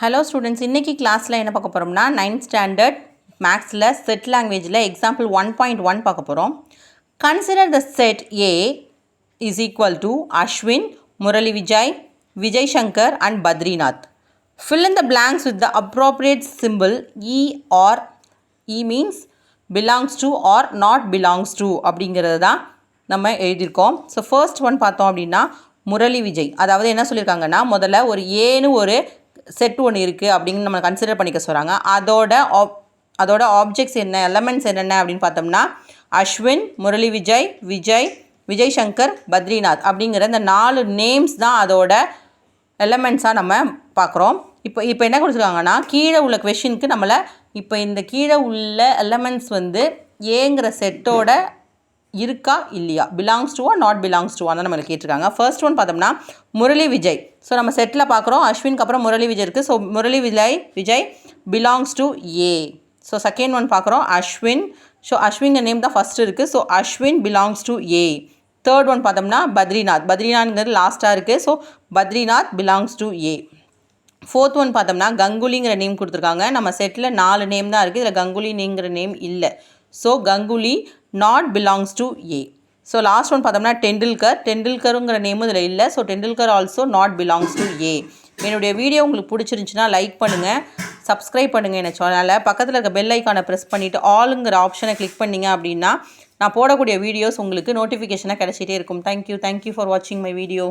Hello students, இன்றைக்கி கிளாஸில் என்ன பார்க்க போகிறோம்னா 9th ஸ்டாண்டர்ட் மேக்ஸில் செட் லாங்குவேஜில் எக்ஸாம்பிள் 1.1 பார்க்க போகிறோம். Consider the set A is equal to Ashwin, Murali Vijay, Vijay Shankar and Badrinath. Fill in the blanks with the appropriate symbol E or E means belongs to or not belongs to அப்படிங்கிறது தான் நம்ம எழுதியிருக்கோம். ஸோ ஃபர்ஸ்ட் ஒன் பார்த்தோம் அப்படின்னா முரளி விஜய். அதாவது என்ன சொல்லியிருக்காங்கன்னா, முதல்ல ஒரு ஏன்னு ஒரு செட் ஒன்று இருக்குது அப்படின்னு நம்ம கன்சிடர் பண்ணிக்க சொல்கிறாங்க. அதோட ஆப்ஜெக்ட்ஸ் என்ன, எலமெண்ட்ஸ் என்னென்ன அப்படின்னு பார்த்தோம்னா அஸ்வின், முரளி விஜய், விஜய் சங்கர், பத்ரிநாத் அப்படிங்கிற இந்த 4 நேம்ஸ் தான் அதோட எலமெண்ட்ஸாக நம்ம பார்க்குறோம். இப்போ என்ன கொடுத்துருக்காங்கன்னா, கீழே உள்ள கொஷினுக்கு நம்மளை இப்போ இந்த கீழே உள்ள எலமெண்ட்ஸ் வந்து ஏங்கிற செட்டோட இருக்கா இல்லையா, belongs to not belongs to தான் நம்மளுக்கு கேட்டிருக்காங்க. ஃபர்ஸ்ட் ஒன் பார்த்தோம்னா முரளி விஜய். ஸோ நம்ம செட்டில் பார்க்குறோம் அஸ்வினுக்கு அப்புறம் முரளி விஜய் இருக்குது. So Murali Vijay belongs to A. So second one பார்க்குறோம் அஸ்வின். ஸோ அஸ்வின் நேம் தான் ஃபஸ்ட்டு இருக்குது. So Ashwin belongs to A. Third one பார்த்தோம்னா பத்ரிநாத்ங்கிறது லாஸ்ட்டாக இருக்குது. So Badrinath belongs to A. Fourth one பார்த்தோம்னா கங்குலிங்கிற நேம் கொடுத்துருக்காங்க. நம்ம செட்டில் 4 நேம் தான் இருக்குது, இதில் கங்குலிங்கிற நேம் இல்லை. So Ganguly not belongs to A. So last one பார்த்தோம்னா டெண்டுல்கருங்கிற நேமும் இதில் இல்லை. So Tendulkar also not belongs to A. என்னுடைய வீடியோ உங்களுக்கு பிடிச்சிருந்துச்சுன்னா லைக் பண்ணுங்கள், சப்ஸ்கிரைப் பண்ணுங்கள் என்ன சேனலை. பக்கத்தில் இருக்க பெல் ஐக்கானை ப்ரெஸ் பண்ணிவிட்டு ஆளுங்கிற ஆப்ஷனை கிளிக் பண்ணிங்க அப்படின்னா நான் போடக்கூடிய வீடியோஸ் உங்களுக்கு நோட்டிஃபிகேஷனாக கிடச்சிட்டே இருக்கும். தேங்க்யூ ஃபார் வாட்சிங் மை வீடியோ.